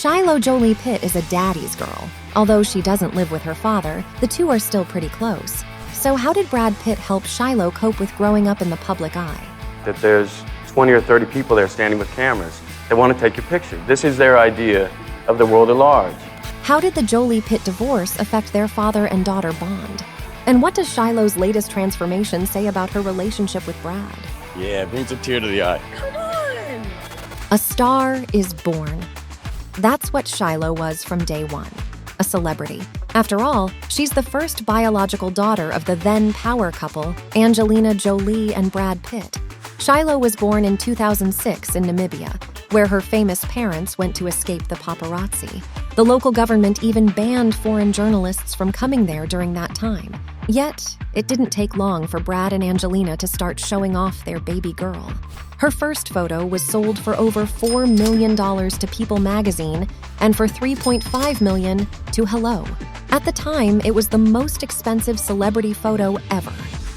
Shiloh Jolie-Pitt is a daddy's girl. Although she doesn't live with her father, the two are still pretty close. So how did Brad Pitt help Shiloh cope with growing up in the public eye? That there's 20 or 30 people there standing with cameras. They want to take your picture. This is their idea of the world at large. How did the Jolie-Pitt divorce affect their father and daughter bond? And what does Shiloh's latest transformation say about her relationship with Brad? Yeah, it brings a tear to the eye. Come on! A star is born. That's what Shiloh was from day one, a celebrity. After all, she's the first biological daughter of the then power couple, Angelina Jolie and Brad Pitt. Shiloh was born in 2006 in Namibia, where her famous parents went to escape the paparazzi. The local government even banned foreign journalists from coming there during that time. Yet, it didn't take long for Brad and Angelina to start showing off their baby girl. Her first photo was sold for over $4 million to People magazine and for $3.5 million to Hello. At the time, it was the most expensive celebrity photo ever.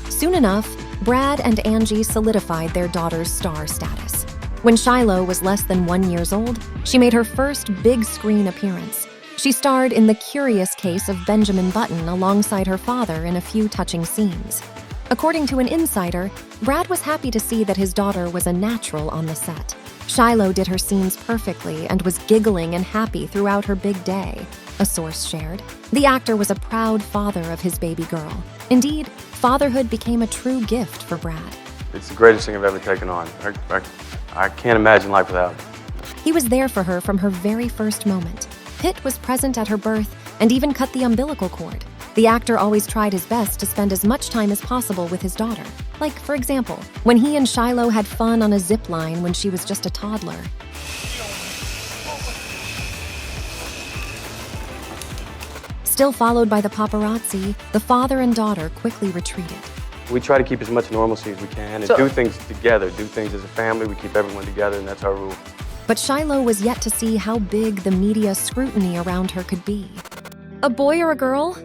Soon enough, Brad and Angie solidified their daughter's star status. When Shiloh was less than 1 year old, she made her first big screen appearance. She starred in The Curious Case of Benjamin Button alongside her father in a few touching scenes. According to an insider, Brad was happy to see that his daughter was a natural on the set. Shiloh did her scenes perfectly and was giggling and happy throughout her big day, a source shared. The actor was a proud father of his baby girl. Indeed, fatherhood became a true gift for Brad. It's the greatest thing I've ever taken on. I can't imagine life without it. He was there for her from her very first moment. Pitt was present at her birth and even cut the umbilical cord. The actor always tried his best to spend as much time as possible with his daughter. Like, for example, when he and Shiloh had fun on a zip line when she was just a toddler. Still followed by the paparazzi, the father and daughter quickly retreated. We try to keep as much normalcy as we can and do things together, do things as a family. We keep everyone together, and that's our rule. But Shiloh was yet to see how big the media scrutiny around her could be. A boy or a girl?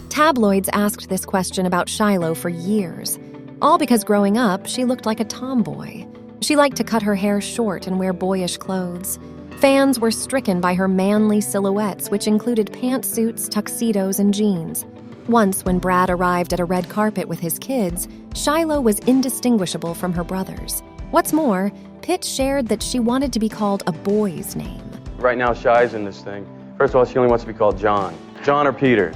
Tabloids asked this question about Shiloh for years, all because growing up, she looked like a tomboy. She liked to cut her hair short and wear boyish clothes. Fans were stricken by her manly silhouettes, which included pantsuits, tuxedos, and jeans. Once, when Brad arrived at a red carpet with his kids, Shiloh was indistinguishable from her brothers. What's more, Pitt shared that she wanted to be called a boy's name. Right now, Shy's in this thing. First of all, she only wants to be called John. John or Peters.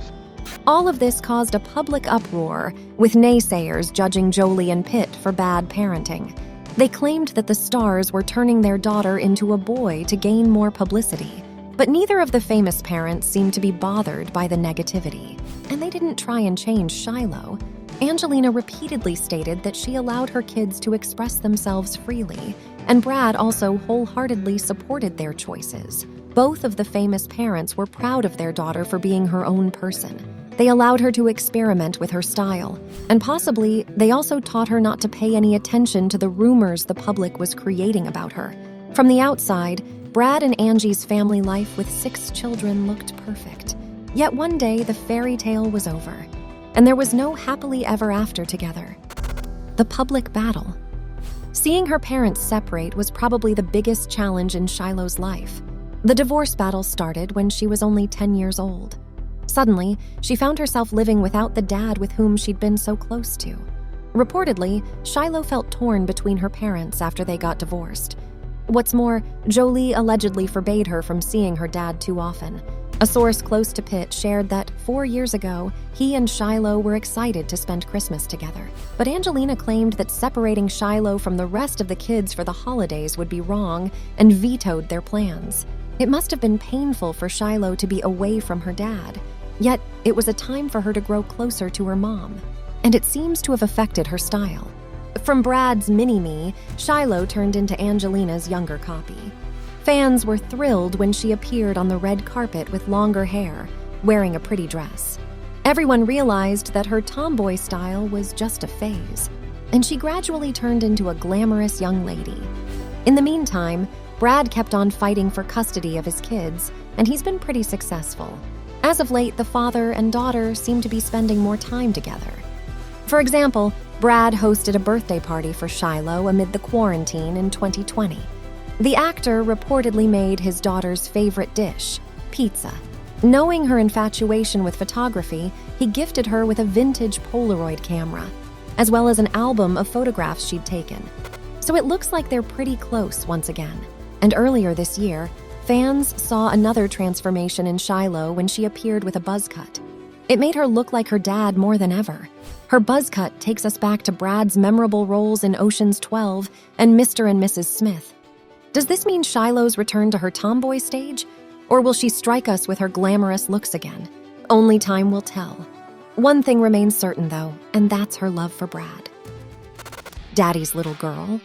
All of this caused a public uproar, with naysayers judging Jolie and Pitt for bad parenting. They claimed that the stars were turning their daughter into a boy to gain more publicity. But neither of the famous parents seemed to be bothered by the negativity. And they didn't try and change Shiloh. Angelina repeatedly stated that she allowed her kids to express themselves freely, and Brad also wholeheartedly supported their choices. Both of the famous parents were proud of their daughter for being her own person. They allowed her to experiment with her style, and possibly they also taught her not to pay any attention to the rumors the public was creating about her. From the outside, Brad and Angie's family life with 6 children looked perfect. Yet one day, the fairy tale was over, and there was no happily ever after together. The public battle. Seeing her parents separate was probably the biggest challenge in Shiloh's life. The divorce battle started when she was only 10 years old. Suddenly, she found herself living without the dad with whom she'd been so close to. Reportedly, Shiloh felt torn between her parents after they got divorced. What's more, Jolie allegedly forbade her from seeing her dad too often. A source close to Pitt shared that 4 years ago, he and Shiloh were excited to spend Christmas together. But Angelina claimed that separating Shiloh from the rest of the kids for the holidays would be wrong and vetoed their plans. It must have been painful for Shiloh to be away from her dad. Yet, it was a time for her to grow closer to her mom. And it seems to have affected her style. From Brad's mini-me, Shiloh turned into Angelina's younger copy. Fans were thrilled when she appeared on the red carpet with longer hair, wearing a pretty dress. Everyone realized that her tomboy style was just a phase, and she gradually turned into a glamorous young lady. In the meantime, Brad kept on fighting for custody of his kids, and he's been pretty successful. As of late, the father and daughter seem to be spending more time together. For example, Brad hosted a birthday party for Shiloh amid the quarantine in 2020. The actor reportedly made his daughter's favorite dish, pizza. Knowing her infatuation with photography, he gifted her with a vintage Polaroid camera, as well as an album of photographs she'd taken. So it looks like they're pretty close once again. And earlier this year, fans saw another transformation in Shiloh when she appeared with a buzz cut. It made her look like her dad more than ever. Her buzz cut takes us back to Brad's memorable roles in Ocean's 12 and Mr. and Mrs. Smith. Does this mean Shiloh's return to her tomboy stage? Or will she strike us with her glamorous looks again? Only time will tell. One thing remains certain, though, and that's her love for Brad. Daddy's little girl.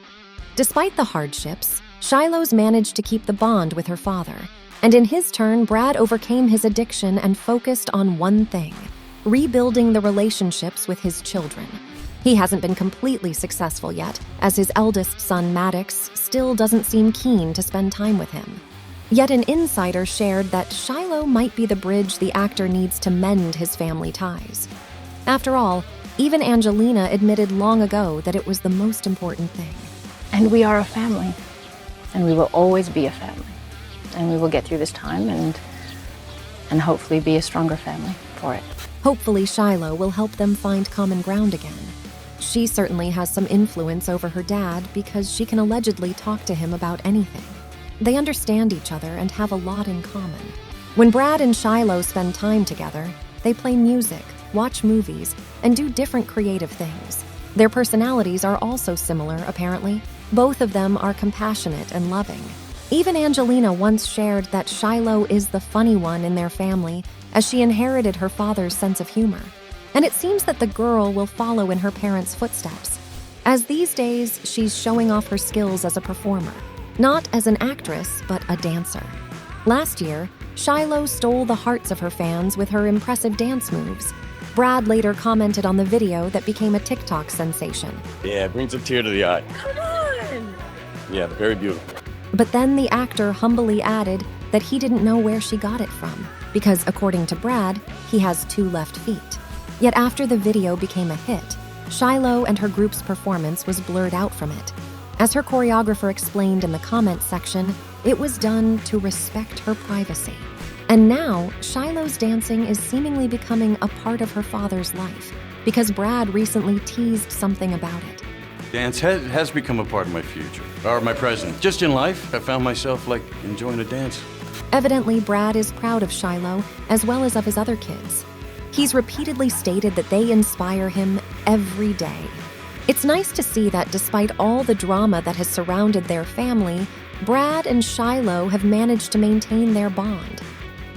Despite the hardships, Shiloh's managed to keep the bond with her father, and in his turn, Brad overcame his addiction and focused on one thing: rebuilding the relationships with his children. He hasn't been completely successful yet, as his eldest son, Maddox, still doesn't seem keen to spend time with him. Yet an insider shared that Shiloh might be the bridge the actor needs to mend his family ties. After all, even Angelina admitted long ago that it was the most important thing. And we are a family, and we will always be a family. And we will get through this time and hopefully be a stronger family for it. Hopefully Shiloh will help them find common ground again. She certainly has some influence over her dad because she can allegedly talk to him about anything. They understand each other and have a lot in common. When Brad and Shiloh spend time together, they play music, watch movies, and do different creative things. Their personalities are also similar, apparently. Both of them are compassionate and loving. Even Angelina once shared that Shiloh is the funny one in their family, as she inherited her father's sense of humor. And it seems that the girl will follow in her parents' footsteps, as these days she's showing off her skills as a performer. Not as an actress, but a dancer. Last year, Shiloh stole the hearts of her fans with her impressive dance moves. Brad later commented on the video that became a TikTok sensation. Yeah, it brings a tear to the eye. Come on! Yeah, very beautiful. But then the actor humbly added that he didn't know where she got it from, because according to Brad, he has 2 left feet. Yet after the video became a hit, Shiloh and her group's performance was blurred out from it. As her choreographer explained in the comments section, it was done to respect her privacy. And now, Shiloh's dancing is seemingly becoming a part of her father's life, because Brad recently teased something about it. Dance has become a part of my future, or my present. Just in life, I found myself, enjoying a dance. Evidently, Brad is proud of Shiloh, as well as of his other kids. He's repeatedly stated that they inspire him every day. It's nice to see that despite all the drama that has surrounded their family, Brad and Shiloh have managed to maintain their bond.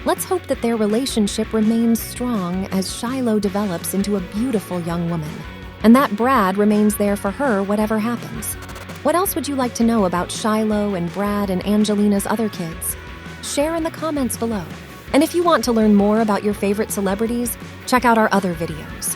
Let's hope that their relationship remains strong as Shiloh develops into a beautiful young woman, and that Brad remains there for her whatever happens. What else would you like to know about Shiloh and Brad and Angelina's other kids? Share in the comments below. And if you want to learn more about your favorite celebrities, check out our other videos.